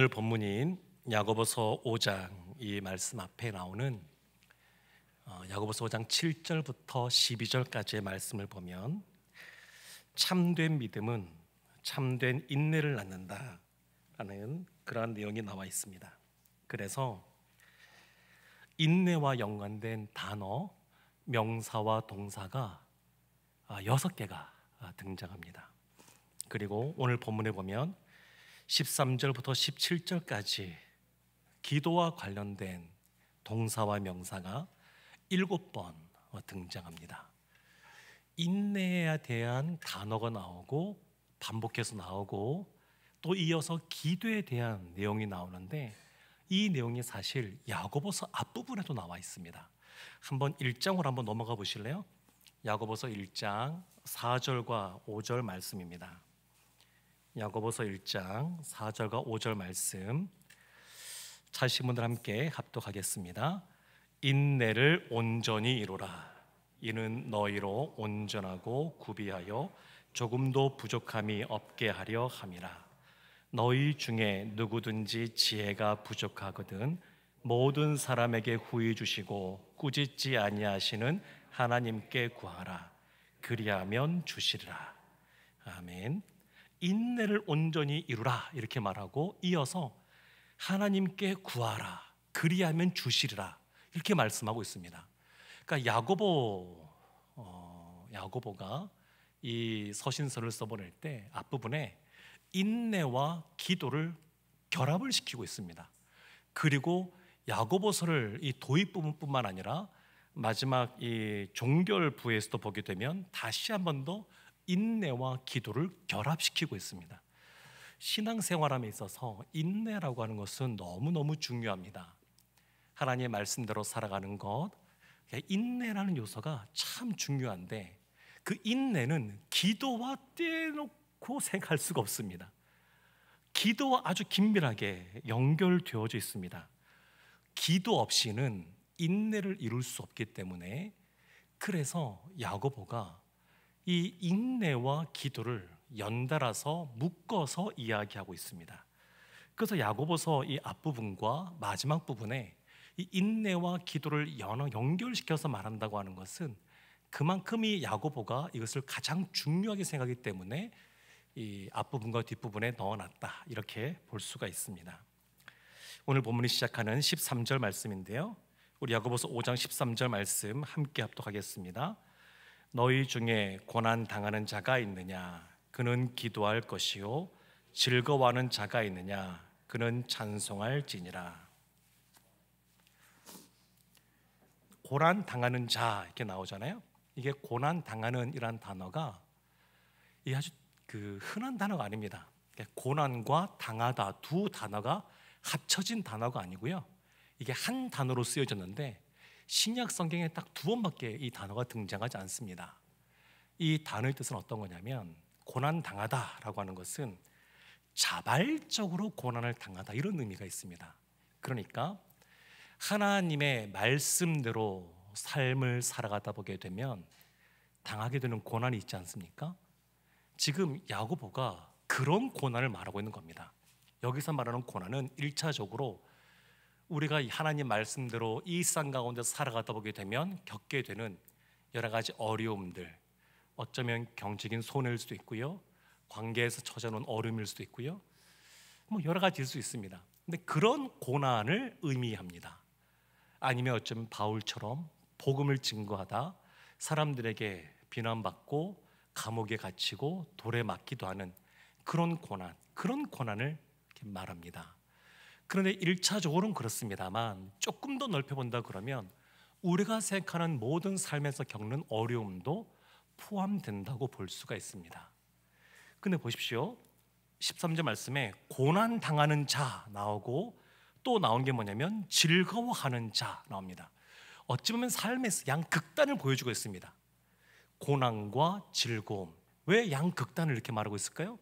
오늘 본문인 야고보서 5장 이 말씀 앞에 나오는 야고보서 5장 7절부터 12절까지의 말씀을 보면 참된 믿음은 참된 인내를 낳는다라는 그러한 내용이 나와 있습니다. 그래서 인내와 연관된 단어, 명사와 동사가 6개가 등장합니다. 그리고 오늘 본문에 보면 13절부터 17절까지 기도와 관련된 동사와 명사가 7번 등장합니다. 인내에 대한 단어가 나오고 반복해서 나오고 또 이어서 기도에 대한 내용이 나오는데 이 내용이 사실 야고보서 앞부분에도 나와 있습니다. 한번 1장으로 한번 넘어가 보실래요? 야고보서 1장 4절과 5절 말씀입니다. 야고보서 1장 4절과 5절 말씀 찾으신 분들 함께 합독하겠습니다. 인내를 온전히 이루라. 이는 너희로 온전하고 구비하여 조금도 부족함이 없게 하려 함이라. 너희 중에 누구든지 지혜가 부족하거든 모든 사람에게 후히 주시고 꾸짖지 아니하시는 하나님께 구하라. 그리하면 주시리라. 아멘. 인내를 온전히 이루라 이렇게 말하고 이어서 하나님께 구하라. 그리하면 주시리라 이렇게 말씀하고 있습니다. 그러니까 야고보가 이 서신서를 써보낼 때 앞부분에 인내와 기도를 결합을 시키고 있습니다. 그리고 야고보서를 이 도입 부분뿐만 아니라 마지막 이 종결부에서도 보게 되면 다시 한 번 더 인내와 기도를 결합시키고 있습니다. 신앙생활함에 있어서 인내라고 하는 것은 너무너무 중요합니다. 하나님의 말씀대로 살아가는 것, 인내라는 요소가 참 중요한데 그 인내는 기도와 떼놓고 생각할 수가 없습니다. 기도와 아주 긴밀하게 연결되어져 있습니다. 기도 없이는 인내를 이룰 수 없기 때문에 그래서 야고보가 이 인내와 기도를 연달아서 묶어서 이야기하고 있습니다. 그래서 야고보서 이 앞부분과 마지막 부분에 이 인내와 기도를 연결시켜서 말한다고 하는 것은 그만큼 이 야고보가 이것을 가장 중요하게 생각하기 때문에 이 앞부분과 뒷부분에 넣어놨다 이렇게 볼 수가 있습니다. 오늘 본문이 시작하는 13절 말씀인데요, 우리 야고보서 5장 13절 말씀 함께 합독하겠습니다. 너희 중에 고난 당하는 자가 있느냐? 그는 기도할 것이요 즐거워하는 자가 있느냐? 그는 찬송할지니라. 고난 당하는 자 이렇게 나오잖아요. 이게 고난 당하는 이란 단어가 이게 아주 흔한 단어가 아닙니다. 고난과 당하다 두 단어가 합쳐진 단어가 아니고요. 이게 한 단어로 쓰여졌는데 신약 성경에 딱 2번밖에 이 단어가 등장하지 않습니다. 이 단어의 뜻은 어떤 거냐면 고난 당하다라고 하는 것은 자발적으로 고난을 당하다 이런 의미가 있습니다. 그러니까 하나님의 말씀대로 삶을 살아가다 보게 되면 당하게 되는 고난이 있지 않습니까? 지금 야고보가 그런 고난을 말하고 있는 겁니다. 여기서 말하는 고난은 1차적으로 우리가 하나님 말씀대로 이 일상 가운데 살아가다 보게 되면 겪게 되는 여러 가지 어려움들, 어쩌면 경제적인 손해일 수도 있고요, 관계에서 처져놓은 어려움일 수도 있고요, 여러 가지일 수 있습니다. 근데 그런 고난을 의미합니다. 아니면 어쩌면 바울처럼 복음을 증거하다 사람들에게 비난받고 감옥에 갇히고 돌에 맞기도 하는 그런 고난을 이렇게 말합니다. 그런데 1차적으로는 그렇습니다만 조금 더 넓혀본다 그러면 우리가 생각하는 모든 삶에서 겪는 어려움도 포함된다고 볼 수가 있습니다. 근데 보십시오, 13절 말씀에 고난 당하는 자 나오고 또 나온 게 뭐냐면 즐거워하는 자 나옵니다. 어찌 보면 삶에서 양극단을 보여주고 있습니다. 고난과 즐거움. 왜 양극단을 이렇게 말하고 있을까요?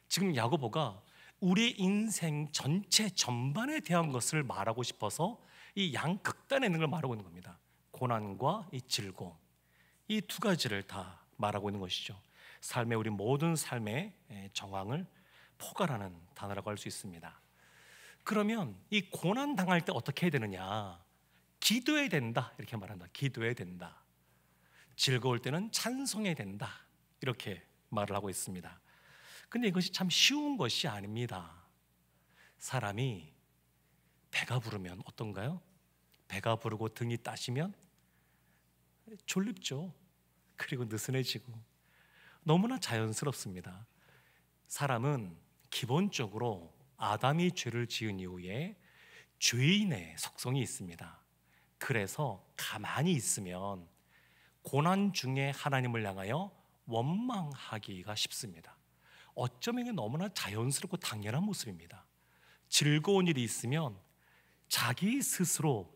지금 야고보가 우리 인생 전체 전반에 대한 것을 말하고 싶어서 이 양극단에 있는 걸 말하고 있는 겁니다. 고난과 이 즐거움, 이 두 가지를 다 말하고 있는 것이죠. 삶의 우리 모든 삶의 정황을 포괄하는 단어라고 할 수 있습니다. 그러면 이 고난 당할 때 어떻게 해야 되느냐? 기도해야 된다 이렇게 말한다. 기도해야 된다. 즐거울 때는 찬송해야 된다 이렇게 말을 하고 있습니다. 근데 이것이 참 쉬운 것이 아닙니다. 사람이 배가 부르면 어떤가요? 배가 부르고 등이 따시면 졸립죠. 그리고 느슨해지고 너무나 자연스럽습니다. 사람은 기본적으로 아담이 죄를 지은 이후에 죄인의 속성이 있습니다. 그래서 가만히 있으면 고난 중에 하나님을 향하여 원망하기가 쉽습니다. 어쩌면 이게 너무나 자연스럽고 당연한 모습입니다. 즐거운 일이 있으면 자기 스스로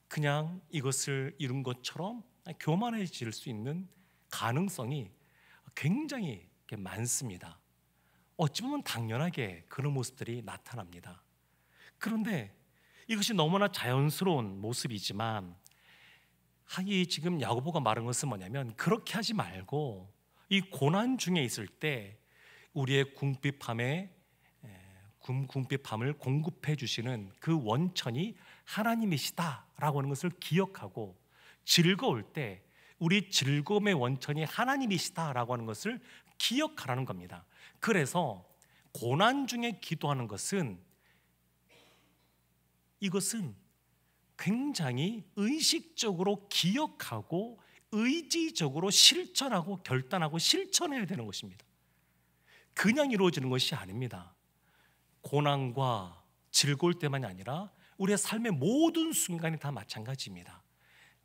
그냥 이것을 이룬 것처럼 교만해질 수 있는 가능성이 굉장히 많습니다. 어찌 보면 당연하게 그런 모습들이 나타납니다. 그런데 이것이 너무나 자연스러운 모습이지만 이 지금 야고보가 말한 것은 뭐냐면 그렇게 하지 말고 이 고난 중에 있을 때 우리의 궁핍함을 공급해 주시는 그 원천이 하나님이시다라고 하는 것을 기억하고 즐거울 때 우리 즐거움의 원천이 하나님이시다라고 하는 것을 기억하라는 겁니다. 그래서 고난 중에 기도하는 것은 이것은 굉장히 의식적으로 기억하고 의지적으로 실천하고 결단하고 실천해야 되는 것입니다. 그냥 이루어지는 것이 아닙니다. 고난과 즐거울 때만이 아니라 우리의 삶의 모든 순간이 다 마찬가지입니다.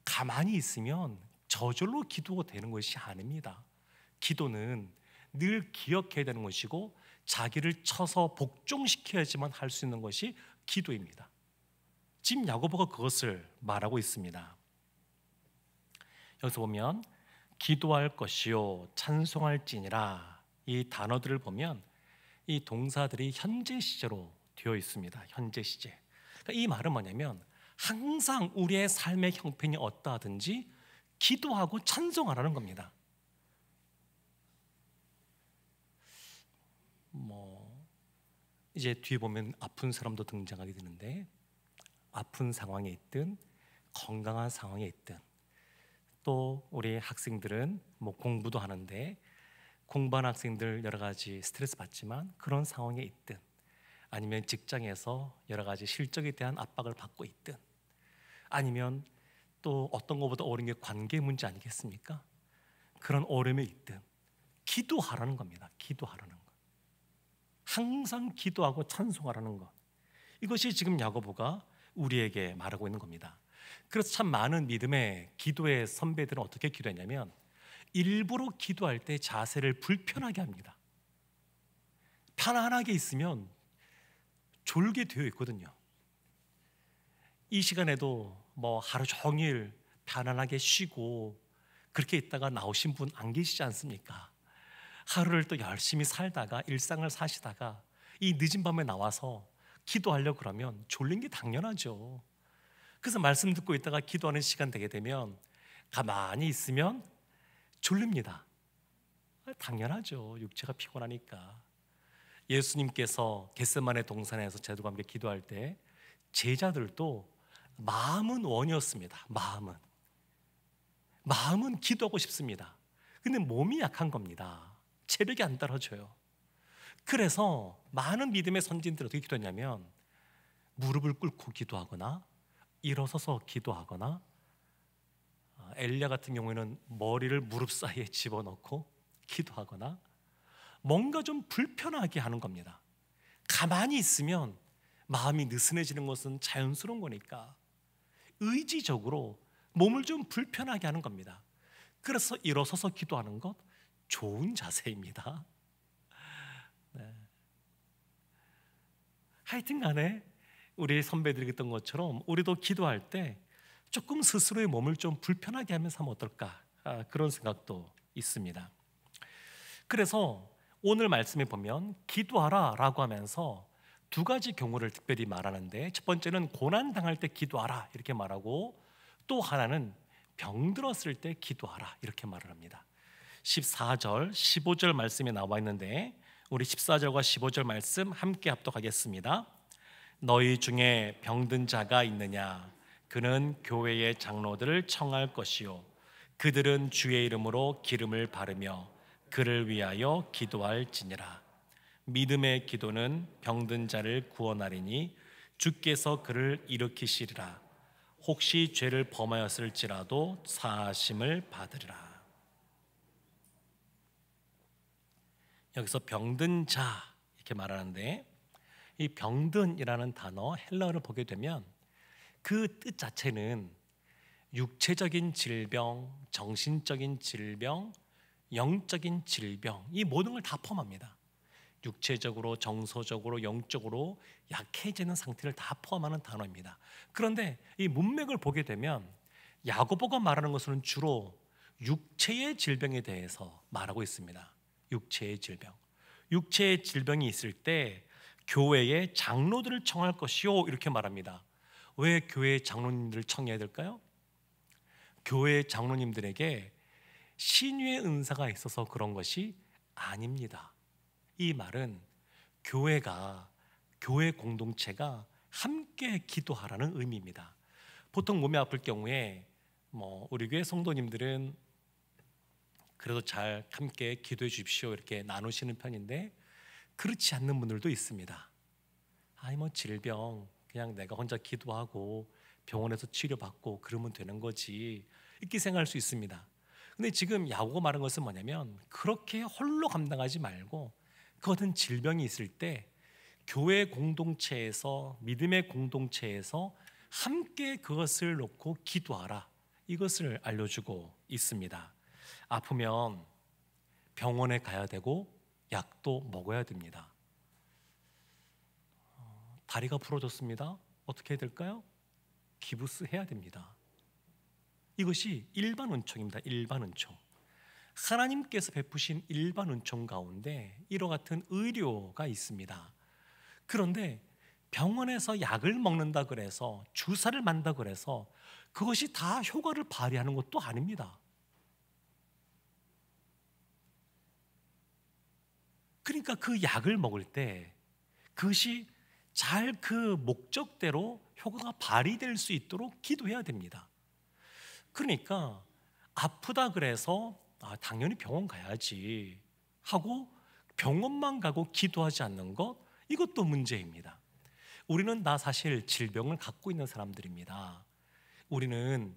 가만히 있으면 저절로 기도가 되는 것이 아닙니다. 기도는 늘 기억해야 되는 것이고 자기를 쳐서 복종시켜야지만 할 수 있는 것이 기도입니다. 지금 야고보가 그것을 말하고 있습니다. 여기서 보면 기도할 것이요 찬송할지니라 이 단어들을 보면 이 동사들이 현재 시제로 되어 있습니다. 현재 시제. 그러니까 이 말은 뭐냐면 항상 우리의 삶의 형편이 어떠하든지 기도하고 찬송하라는 겁니다. 이제 뒤에 보면 아픈 사람도 등장하게 되는데 아픈 상황에 있든 건강한 상황에 있든 또 우리 학생들은 공부도 하는데 공부하는 학생들 여러 가지 스트레스 받지만 그런 상황에 있든 아니면 직장에서 여러 가지 실적에 대한 압박을 받고 있든 아니면 또 어떤 것보다 어려운 게 관계 문제 아니겠습니까? 그런 어려움에 있든 기도하라는 겁니다. 기도하라는 것. 항상 기도하고 찬송하라는 것. 이것이 지금 야고보가 우리에게 말하고 있는 겁니다. 그래서 참 많은 믿음의 기도의 선배들은 어떻게 기도했냐면 일부러 기도할 때 자세를 불편하게 합니다. 편안하게 있으면 졸게 되어 있거든요. 이 시간에도 하루 종일 편안하게 쉬고 그렇게 있다가 나오신 분 안 계시지 않습니까? 하루를 또 열심히 살다가 일상을 사시다가 이 늦은 밤에 나와서 기도하려고 그러면 졸린 게 당연하죠. 그래서 말씀 듣고 있다가 기도하는 시간 되게 되면 가만히 있으면 졸립니다. 당연하죠. 육체가 피곤하니까. 예수님께서 겟세마네 동산에서 제자들과 함께 기도할 때 제자들도 마음은 원이었습니다. 마음은 기도하고 싶습니다. 근데 몸이 약한 겁니다. 체력이 안 따라줘요. 그래서 많은 믿음의 선진들이 어떻게 기도했냐면 무릎을 꿇고 기도하거나 일어서서 기도하거나 엘리야 같은 경우에는 머리를 무릎 사이에 집어넣고 기도하거나 뭔가 좀 불편하게 하는 겁니다. 가만히 있으면 마음이 느슨해지는 것은 자연스러운 거니까 의지적으로 몸을 좀 불편하게 하는 겁니다. 그래서 일어서서 기도하는 것 좋은 자세입니다. 네. 하여튼 간에 우리 선배들이 했던 것처럼 우리도 기도할 때 조금 스스로의 몸을 좀 불편하게 하면서 하면 어떨까 그런 생각도 있습니다. 그래서 오늘 말씀에 보면 기도하라 라고 하면서 두 가지 경우를 특별히 말하는데 첫 번째는 고난당할 때 기도하라 이렇게 말하고 또 하나는 병들었을 때 기도하라 이렇게 말을 합니다. 14절, 15절 말씀이 나와 있는데 우리 14절과 15절 말씀 함께 합독하겠습니다. 너희 중에 병든 자가 있느냐? 그는 교회의 장로들을 청할 것이요 그들은 주의 이름으로 기름을 바르며 그를 위하여 기도할지니라. 믿음의 기도는 병든 자를 구원하리니 주께서 그를 일으키시리라. 혹시 죄를 범하였을지라도 사하심을 받으리라. 여기서 병든 자 이렇게 말하는데, 이 병든이라는 단어 헬라어를 보게 되면 그 뜻 자체는 육체적인 질병, 정신적인 질병, 영적인 질병, 이 모든 걸 다 포함합니다. 육체적으로, 정서적으로, 영적으로 약해지는 상태를 다 포함하는 단어입니다. 그런데 이 문맥을 보게 되면 야고보가 말하는 것은 주로 육체의 질병에 대해서 말하고 있습니다. 육체의 질병. 육체의 질병이 있을 때 교회의 장로들을 청할 것이요 이렇게 말합니다. 왜 교회의 장로님들을 청해야 될까요? 교회의 장로님들에게 신유의 은사가 있어서 그런 것이 아닙니다. 이 말은 교회가, 교회 공동체가 함께 기도하라는 의미입니다. 보통 몸이 아플 경우에 우리 교회 성도님들은 그래도 잘 함께 기도해 주십시오 이렇게 나누시는 편인데, 그렇지 않는 분들도 있습니다. 질병 그냥 내가 혼자 기도하고 병원에서 치료받고 그러면 되는 거지 이렇게 생각할 수 있습니다. 근데 지금 야고보가 말한 것은 뭐냐면, 그렇게 홀로 감당하지 말고 그 어떤 질병이 있을 때 교회 공동체에서, 믿음의 공동체에서 함께 그것을 놓고 기도하라, 이것을 알려주고 있습니다. 아프면 병원에 가야 되고 약도 먹어야 됩니다. 다리가 부러졌습니다. 어떻게 해야 될까요? 기부스 해야 됩니다. 이것이 일반 은총입니다. 일반 은총. 하나님께서 베푸신 일반 은총 가운데 이와 같은 의료가 있습니다. 그런데 병원에서 약을 먹는다 그래서, 주사를 맞는다 그래서 그것이 다 효과를 발휘하는 것도 아닙니다. 그러니까 그 약을 먹을 때 그것이 잘 그 목적대로 효과가 발휘될 수 있도록 기도해야 됩니다. 그러니까 아프다 그래서 당연히 병원 가야지 하고 병원만 가고 기도하지 않는 것, 이것도 문제입니다. 우리는 다 사실 질병을 갖고 있는 사람들입니다. 우리는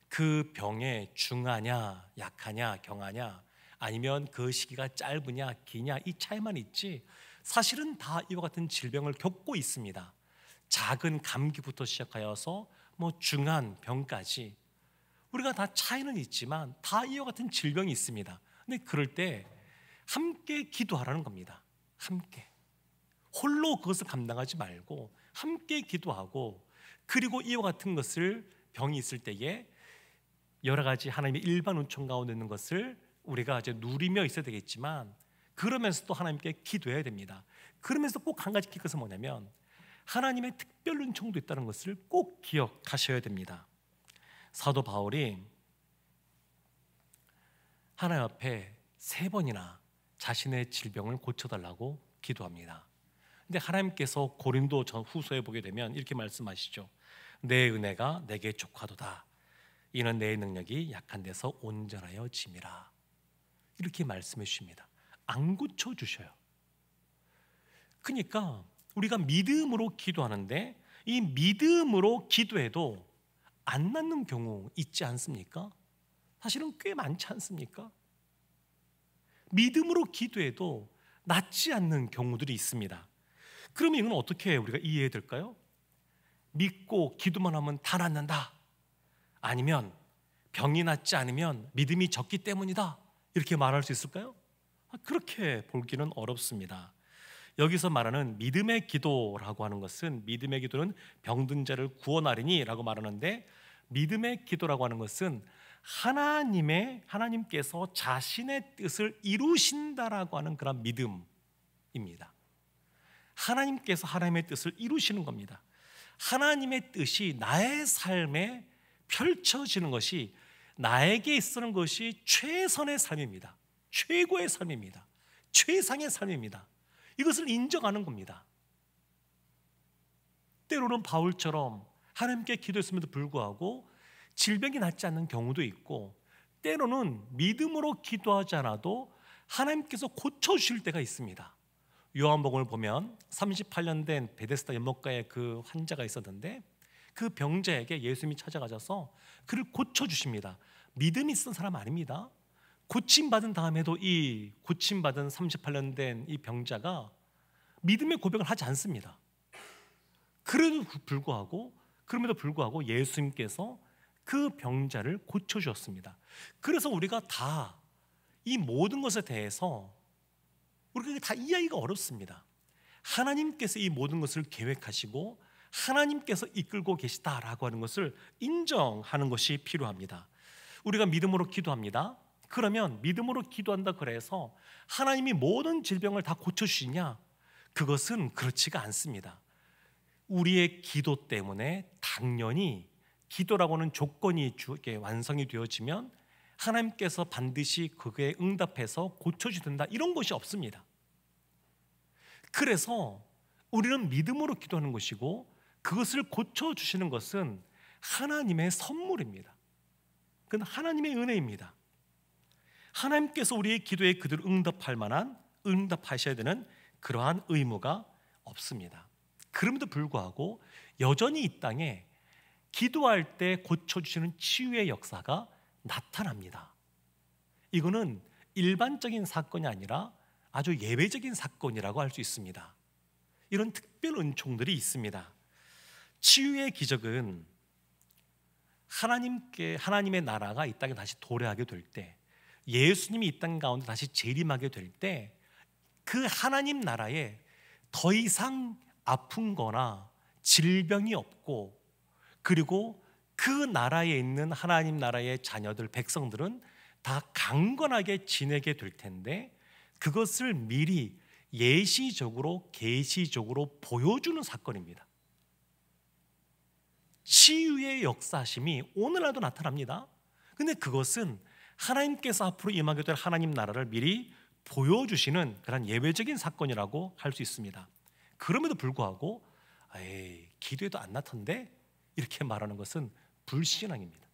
그 병에 중하냐, 약하냐, 경하냐, 아니면 그 시기가 짧으냐, 기냐, 이 차이만 있지 사실은 다 이와 같은 질병을 겪고 있습니다. 작은 감기부터 시작하여서 중한 병까지 우리가 다 차이는 있지만 다 이와 같은 질병이 있습니다. 근데 그럴 때 함께 기도하라는 겁니다. 함께. 홀로 그것을 감당하지 말고 함께 기도하고, 그리고 이와 같은 것을, 병이 있을 때에 여러 가지 하나님의 일반 은총 가운데 있는 것을 우리가 이제 누리며 있어야 되겠지만, 그러면서 또 하나님께 기도해야 됩니다. 그러면서 꼭 한 가지 기억해서 뭐냐면, 하나님의 특별 은총도 있다는 것을 꼭 기억하셔야 됩니다. 사도 바울이 하나님 앞에 3번이나 자신의 질병을 고쳐달라고 기도합니다. 근데 하나님께서 고린도 전 후서에 보게 되면 이렇게 말씀하시죠. 내 은혜가 내게 족하도다. 이는 내 능력이 약한 데서 온전하여 짐이라. 이렇게 말씀해 주십니다. 안 고쳐주셔요. 그러니까 우리가 믿음으로 기도하는데, 이 믿음으로 기도해도 안 낫는 경우 있지 않습니까? 사실은 꽤 많지 않습니까? 믿음으로 기도해도 낫지 않는 경우들이 있습니다. 그러면 이건 어떻게 우리가 이해해야 될까요? 믿고 기도만 하면 다 낫는다, 아니면 병이 낫지 않으면 믿음이 적기 때문이다, 이렇게 말할 수 있을까요? 그렇게 보기는 어렵습니다. 여기서 말하는 믿음의 기도라고 하는 것은, 믿음의 기도는 병든 자를 구원하리니 라고 말하는데, 믿음의 기도라고 하는 것은 하나님께서 자신의 뜻을 이루신다라고 하는 그런 믿음입니다. 하나님께서 하나님의 뜻을 이루시는 겁니다. 하나님의 뜻이 나의 삶에 펼쳐지는 것이, 나에게 있어는 것이 최선의 삶입니다. 최고의 삶입니다. 최상의 삶입니다. 이것을 인정하는 겁니다. 때로는 바울처럼 하나님께 기도했음에도 불구하고 질병이 낫지 않는 경우도 있고, 때로는 믿음으로 기도하지 않아도 하나님께서 고쳐주실 때가 있습니다. 요한복음을 보면 38년 된 베데스다 연못가에 그 환자가 있었는데, 그 병자에게 예수님이 찾아가셔서 그를 고쳐주십니다. 믿음이 있는 사람 아닙니다. 고침받은 다음에도 이 고침받은 38년 된 이 병자가 믿음의 고백을 하지 않습니다. 그럼에도 불구하고 예수님께서 그 병자를 고쳐주었습니다. 그래서 우리가 다 이 모든 것에 대해서 우리가 다 이해하기가 어렵습니다. 하나님께서 이 모든 것을 계획하시고 하나님께서 이끌고 계시다라고 하는 것을 인정하는 것이 필요합니다. 우리가 믿음으로 기도합니다. 그러면 믿음으로 기도한다 그래서 하나님이 모든 질병을 다 고쳐주시냐? 그것은 그렇지가 않습니다. 우리의 기도 때문에 당연히 기도라고 하는 조건이 완성이 되어지면 하나님께서 반드시 그에 응답해서 고쳐주든다, 이런 것이 없습니다. 그래서 우리는 믿음으로 기도하는 것이고, 그것을 고쳐주시는 것은 하나님의 선물입니다. 그건 하나님의 은혜입니다. 하나님께서 우리의 기도에 그대로 응답하셔야 되는 그러한 의무가 없습니다. 그럼에도 불구하고 여전히 이 땅에 기도할 때 고쳐주시는 치유의 역사가 나타납니다. 이거는 일반적인 사건이 아니라 아주 예외적인 사건이라고 할 수 있습니다. 이런 특별 은총들이 있습니다. 치유의 기적은 하나님의 나라가 이 땅에 다시 도래하게 될 때, 예수님이 이 땅 가운데 다시 재림하게 될 때, 그 하나님 나라에 더 이상 아픈 거나 질병이 없고, 그리고 그 나라에 있는 하나님 나라의 자녀들, 백성들은 다 강건하게 지내게 될 텐데, 그것을 미리 예시적으로 계시적으로 보여주는 사건입니다. 치유의 역사심이 오늘날도 나타납니다. 근데 그것은 하나님께서 앞으로 임하게 될 하나님 나라를 미리 보여주시는 그런 예외적인 사건이라고 할 수 있습니다. 그럼에도 불구하고 기도해도 안 나타난데, 이렇게 말하는 것은 불신앙입니다.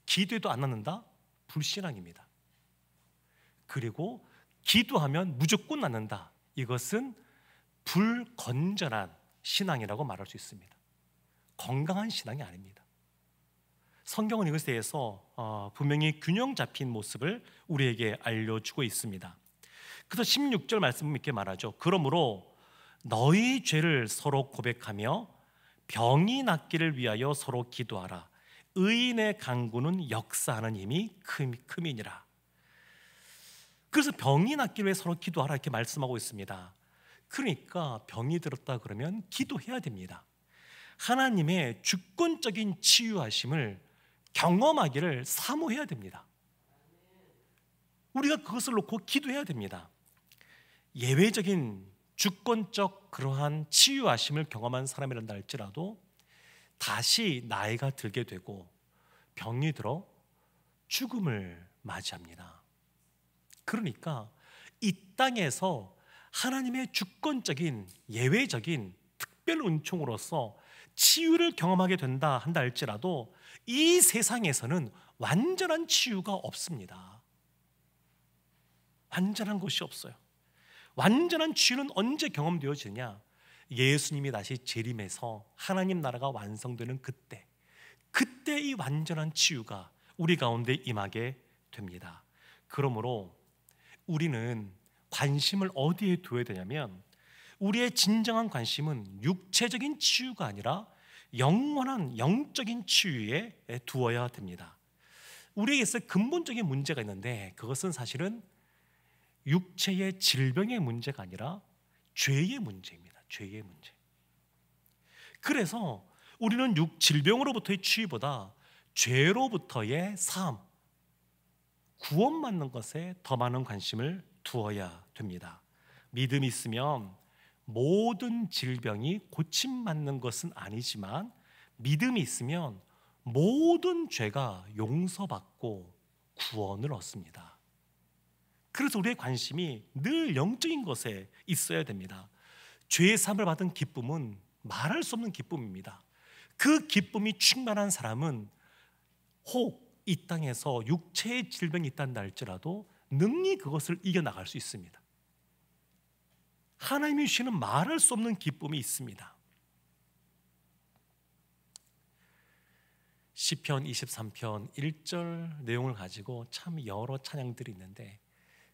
기도해도 안 낫는다? 불신앙입니다. 그리고 기도하면 무조건 낫는다, 이것은 불건전한 신앙이라고 말할 수 있습니다. 건강한 신앙이 아닙니다. 성경은 이것에 대해서 분명히 균형 잡힌 모습을 우리에게 알려주고 있습니다. 그래서 16절 말씀은 이렇게 말하죠. 그러므로 너희 죄를 서로 고백하며 병이 낫기를 위하여 서로 기도하라. 의인의 간구는 역사하는 힘이 큼이니라. 그래서 병이 낫기를 위해 서로 기도하라, 이렇게 말씀하고 있습니다. 그러니까 병이 들었다 그러면 기도해야 됩니다. 하나님의 주권적인 치유하심을 경험하기를 사모해야 됩니다. 우리가 그것을 놓고 기도해야 됩니다. 예외적인 주권적 그러한 치유하심을 경험한 사람이란다 할지라도 다시 나이가 들게 되고 병이 들어 죽음을 맞이합니다. 그러니까 이 땅에서 하나님의 주권적인 예외적인 특별 은총으로서 치유를 경험하게 된다 한다 할지라도 이 세상에서는 완전한 치유가 없습니다. 완전한 것이 없어요. 완전한 치유는 언제 경험되어지느냐? 예수님이 다시 재림해서 하나님 나라가 완성되는 그때 이 완전한 치유가 우리 가운데 임하게 됩니다. 그러므로 우리는 관심을 어디에 두어야 되냐면, 우리의 진정한 관심은 육체적인 치유가 아니라 영원한 영적인 치유에 두어야 됩니다. 우리에게서 근본적인 문제가 있는데, 그것은 사실은 육체의 질병의 문제가 아니라 죄의 문제입니다. 죄의 문제. 그래서 우리는 질병으로부터의 치유보다 죄로부터의 삶, 구원받는 것에 더 많은 관심을 두어야 됩니다. 믿음이 있으면 모든 질병이 고침받는 것은 아니지만, 믿음이 있으면 모든 죄가 용서받고 구원을 얻습니다. 그래서 우리의 관심이 늘 영적인 것에 있어야 됩니다. 죄 사함을 받은 기쁨은 말할 수 없는 기쁨입니다. 그 기쁨이 충만한 사람은 혹 이 땅에서 육체의 질병이 있단다 할지라도 능히 그것을 이겨나갈 수 있습니다. 하나님이 주시는 말할 수 없는 기쁨이 있습니다. 시편 23편 1절 내용을 가지고 참 여러 찬양들이 있는데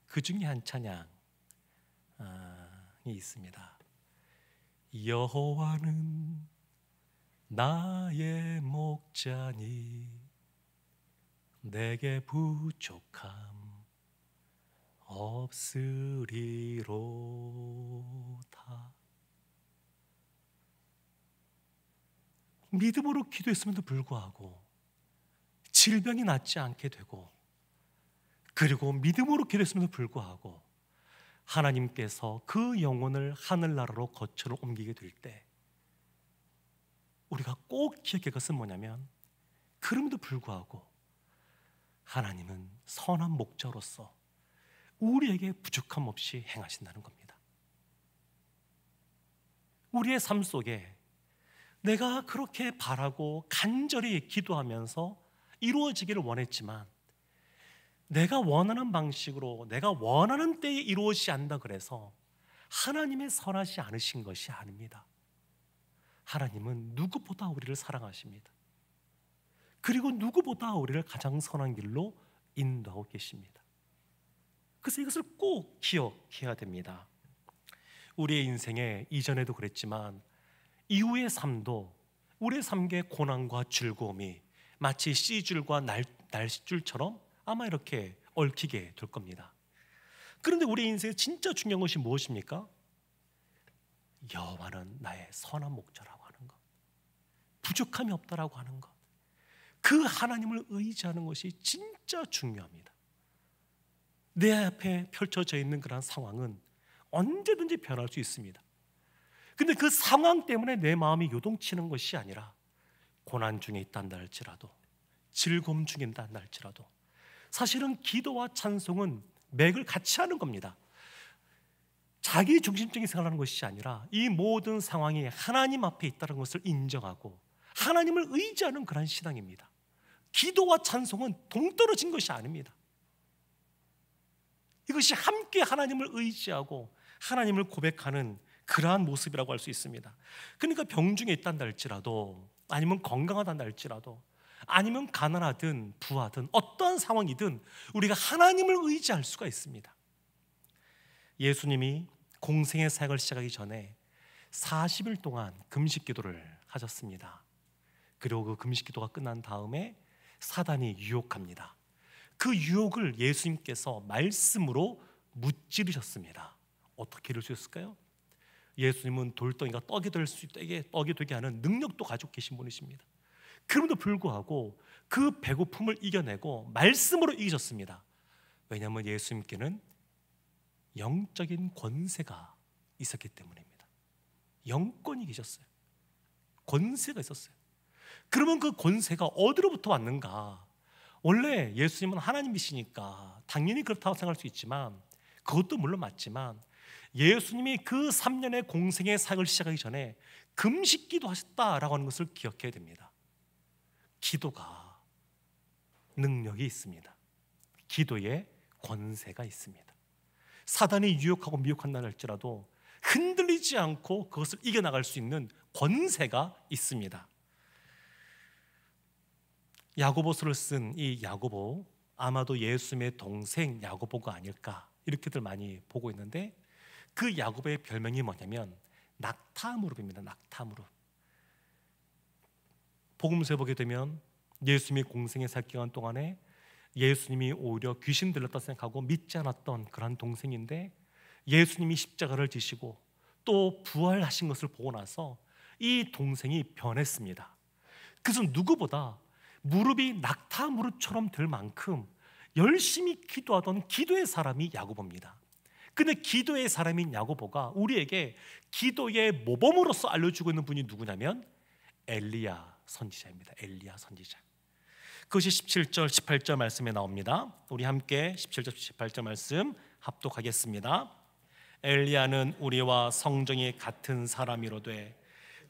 그 중에 한 찬양이 있습니다. 여호와는 나의 목자니 내게 부족함 없으리로다. 믿음으로 기도했음에도 불구하고 질병이 낫지 않게 되고, 그리고 믿음으로 기도했음에도 불구하고 하나님께서 그 영혼을 하늘나라로 거처를 옮기게 될 때 우리가 꼭 기억할 것은 뭐냐면, 그럼에도 불구하고 하나님은 선한 목자로서 우리에게 부족함 없이 행하신다는 겁니다. 우리의 삶 속에 내가 그렇게 바라고 간절히 기도하면서 이루어지기를 원했지만 내가 원하는 방식으로 내가 원하는 때에 이루어지지 않는다 그래서 하나님의 선하지 않으신 것이 아닙니다. 하나님은 누구보다 우리를 사랑하십니다. 그리고 누구보다 우리를 가장 선한 길로 인도하고 계십니다. 그래서 이것을 꼭 기억해야 됩니다. 우리의 인생에 이전에도 그랬지만 이후의 삶도 우리의 삶의 고난과 즐거움이 마치 씨줄과 날씨줄처럼 아마 이렇게 얽히게 될 겁니다. 그런데 우리 인생에 진짜 중요한 것이 무엇입니까? 여호와는 나의 선한 목자라고 하는 것, 부족함이 없다라고 하는 것, 그 하나님을 의지하는 것이 진짜 중요합니다. 내 앞에 펼쳐져 있는 그런 상황은 언제든지 변할 수 있습니다. 근데 그 상황 때문에 내 마음이 요동치는 것이 아니라 고난 중에 있단다 할지라도, 즐거움 중에 있단다 할지라도 사실은 기도와 찬송은 맥을 같이 하는 겁니다. 자기 중심적인 생각을 하는 것이 아니라 이 모든 상황이 하나님 앞에 있다는 것을 인정하고 하나님을 의지하는 그런 신앙입니다. 기도와 찬송은 동떨어진 것이 아닙니다. 이것이 함께 하나님을 의지하고 하나님을 고백하는 그러한 모습이라고 할 수 있습니다. 그러니까 병중에 있단다 할지라도, 아니면 건강하단다 할지라도, 아니면 가난하든 부하든 어떠한 상황이든 우리가 하나님을 의지할 수가 있습니다. 예수님이 공생의 사역을 시작하기 전에 40일 동안 금식 기도를 하셨습니다. 그리고 그 금식 기도가 끝난 다음에 사단이 유혹합니다. 그 유혹을 예수님께서 말씀으로 무찌르셨습니다. 어떻게 이룰 수 있을까요? 예수님은 돌덩이가 떡이 되게 하는 능력도 가지고 계신 분이십니다. 그럼에도 불구하고 그 배고픔을 이겨내고 말씀으로 이기셨습니다. 왜냐하면 예수님께는 영적인 권세가 있었기 때문입니다. 영권이 계셨어요. 권세가 있었어요. 그러면 그 권세가 어디로부터 왔는가? 원래 예수님은 하나님이시니까 당연히 그렇다고 생각할 수 있지만, 그것도 물론 맞지만 예수님이 그 3년의 공생의 사역을 시작하기 전에 금식기도 하셨다라고 하는 것을 기억해야 됩니다. 기도가 능력이 있습니다. 기도에 권세가 있습니다. 사단이 유혹하고 미혹한다 할지라도 흔들리지 않고 그것을 이겨나갈 수 있는 권세가 있습니다. 야고보서를 쓴 이 야고보, 아마도 예수님의 동생 야고보가 아닐까 이렇게들 많이 보고 있는데, 그 야고보의 별명이 뭐냐면 낙타무릎입니다. 낙타무릎. 복음서에 보게 되면 예수님이 공생의 살 기간 동안에 예수님이 오히려 귀신 들렸다 생각하고 믿지 않았던 그런 동생인데, 예수님이 십자가를 지시고 또 부활하신 것을 보고 나서 이 동생이 변했습니다. 그래서 누구보다 무릎이 낙타 무릎처럼 될 만큼 열심히 기도하던 기도의 사람이 야고보입니다. 근데 기도의 사람인 야고보가 우리에게 기도의 모범으로서 알려주고 있는 분이 누구냐면 엘리야 선지자입니다. 엘리야 선지자. 그것이 17절 18절 말씀에 나옵니다. 우리 함께 17절 18절 말씀 합독하겠습니다. 엘리야는 우리와 성정이 같은 사람이로되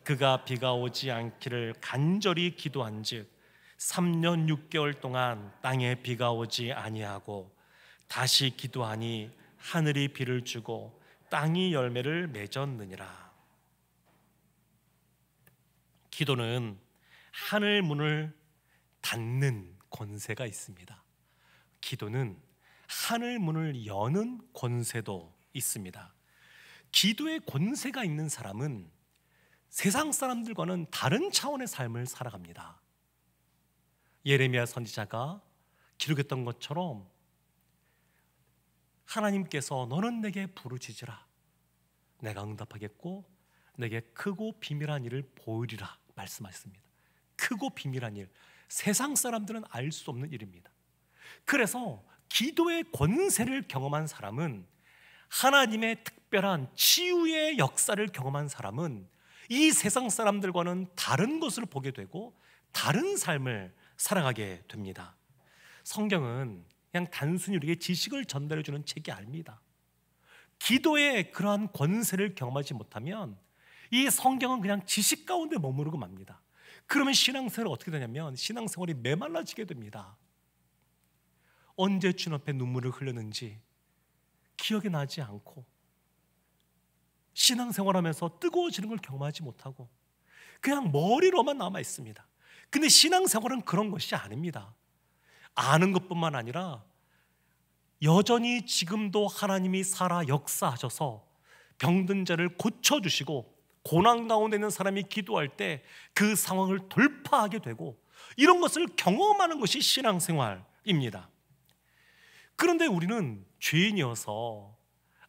그가 비가 오지 않기를 간절히 기도한즉 3년 6개월 동안 땅에 비가 오지 아니하고 다시 기도하니 하늘이 비를 주고 땅이 열매를 맺었느니라. 기도는 하늘 문을 닫는 권세가 있습니다. 기도는 하늘 문을 여는 권세도 있습니다. 기도의 권세가 있는 사람은 세상 사람들과는 다른 차원의 삶을 살아갑니다. 예레미야 선지자가 기록했던 것처럼 하나님께서 너는 내게 부르짖으라 내가 응답하겠고 내게 크고 비밀한 일을 보이리라 말씀하셨습니다. 크고 비밀한 일, 세상 사람들은 알 수 없는 일입니다. 그래서 기도의 권세를 경험한 사람은, 하나님의 특별한 치유의 역사를 경험한 사람은 이 세상 사람들과는 다른 것을 보게 되고 다른 삶을 살아가게 됩니다. 성경은 그냥 단순히 우리에게 지식을 전달해 주는 책이 아닙니다. 기도의 그러한 권세를 경험하지 못하면 이 성경은 그냥 지식 가운데 머무르고 맙니다. 그러면 신앙생활이 어떻게 되냐면 신앙생활이 메말라지게 됩니다. 언제 주님 앞에 눈물을 흘렸는지 기억이 나지 않고 신앙생활하면서 뜨거워지는 걸 경험하지 못하고 그냥 머리로만 남아 있습니다. 근데 신앙생활은 그런 것이 아닙니다. 아는 것뿐만 아니라 여전히 지금도 하나님이 살아 역사하셔서 병든 자를 고쳐주시고 고난 가운데 있는 사람이 기도할 때 그 상황을 돌파하게 되고 이런 것을 경험하는 것이 신앙생활입니다. 그런데 우리는 죄인이어서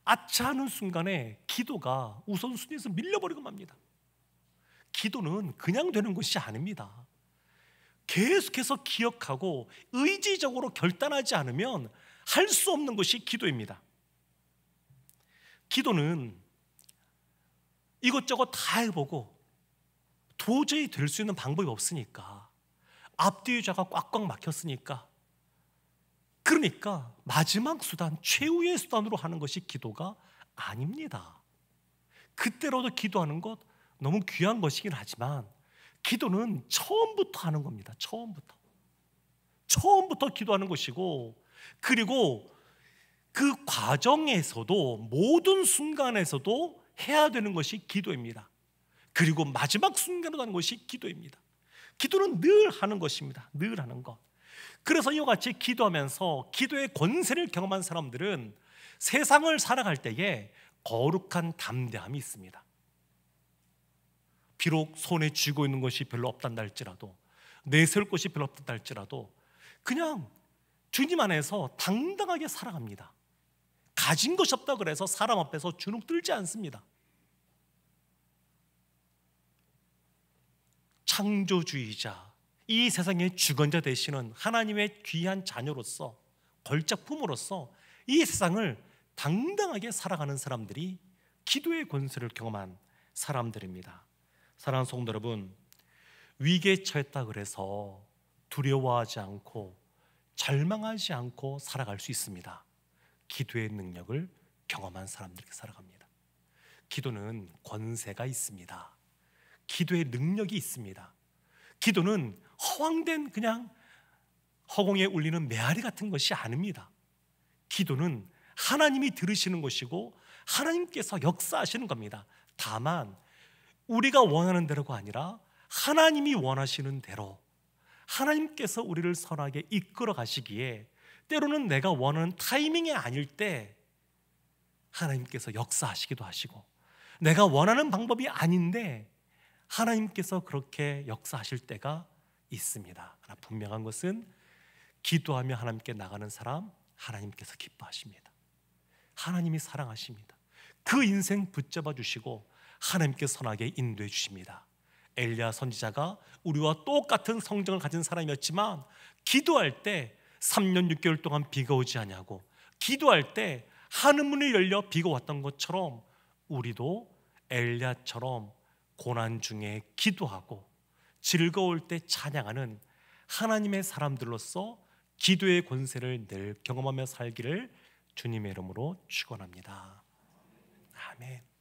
아차 하는 순간에 기도가 우선순위에서 밀려버리고 맙니다. 기도는 그냥 되는 것이 아닙니다. 계속해서 기억하고 의지적으로 결단하지 않으면 할 수 없는 것이 기도입니다. 기도는 이것저것 다 해보고 도저히 될 수 있는 방법이 없으니까, 앞뒤 의자가 꽉꽉 막혔으니까, 그러니까 마지막 수단, 최후의 수단으로 하는 것이 기도가 아닙니다. 그때로도 기도하는 것 너무 귀한 것이긴 하지만 기도는 처음부터 하는 겁니다. 처음부터 기도하는 것이고, 그리고 그 과정에서도 모든 순간에서도 해야 되는 것이 기도입니다. 그리고 마지막 순간으로 하는 것이 기도입니다. 기도는 늘 하는 것입니다. 늘 하는 것. 그래서 이와 같이 기도하면서 기도의 권세를 경험한 사람들은 세상을 살아갈 때에 거룩한 담대함이 있습니다. 비록 손에 쥐고 있는 것이 별로 없단다 할지라도, 내세울 것이 별로 없단다 할지라도 그냥 주님 안에서 당당하게 살아갑니다. 가진 것이 없다 그래서 사람 앞에서 주눅 들지 않습니다. 창조주의자, 이 세상의 주권자 되시는 하나님의 귀한 자녀로서, 걸작품으로서 이 세상을 당당하게 살아가는 사람들이 기도의 권세를 경험한 사람들입니다. 사랑하는 성도 여러분, 위기에 처했다 그래서 두려워하지 않고 절망하지 않고 살아갈 수 있습니다. 기도의 능력을 경험한 사람들이 살아갑니다. 기도는 권세가 있습니다. 기도의 능력이 있습니다. 기도는 허황된 그냥 허공에 울리는 메아리 같은 것이 아닙니다. 기도는 하나님이 들으시는 것이고 하나님께서 역사하시는 겁니다. 다만 우리가 원하는 대로가 아니라 하나님이 원하시는 대로, 하나님께서 우리를 선하게 이끌어 가시기에 때로는 내가 원하는 타이밍이 아닐 때 하나님께서 역사하시기도 하시고, 내가 원하는 방법이 아닌데 하나님께서 그렇게 역사하실 때가 있습니다. 그러나 분명한 것은 기도하며 하나님께 나가는 사람, 하나님께서 기뻐하십니다. 하나님이 사랑하십니다. 그 인생 붙잡아 주시고 하나님께 선하게 인도해 주십니다. 엘리야 선지자가 우리와 똑같은 성정을 가진 사람이었지만 기도할 때 3년 6개월 동안 비가 오지 않냐고, 기도할 때 하늘 문이 열려 비가 왔던 것처럼 우리도 엘리야처럼 고난 중에 기도하고 즐거울 때 찬양하는 하나님의 사람들로서 기도의 권세를 늘 경험하며 살기를 주님의 이름으로 축원합니다. 아멘.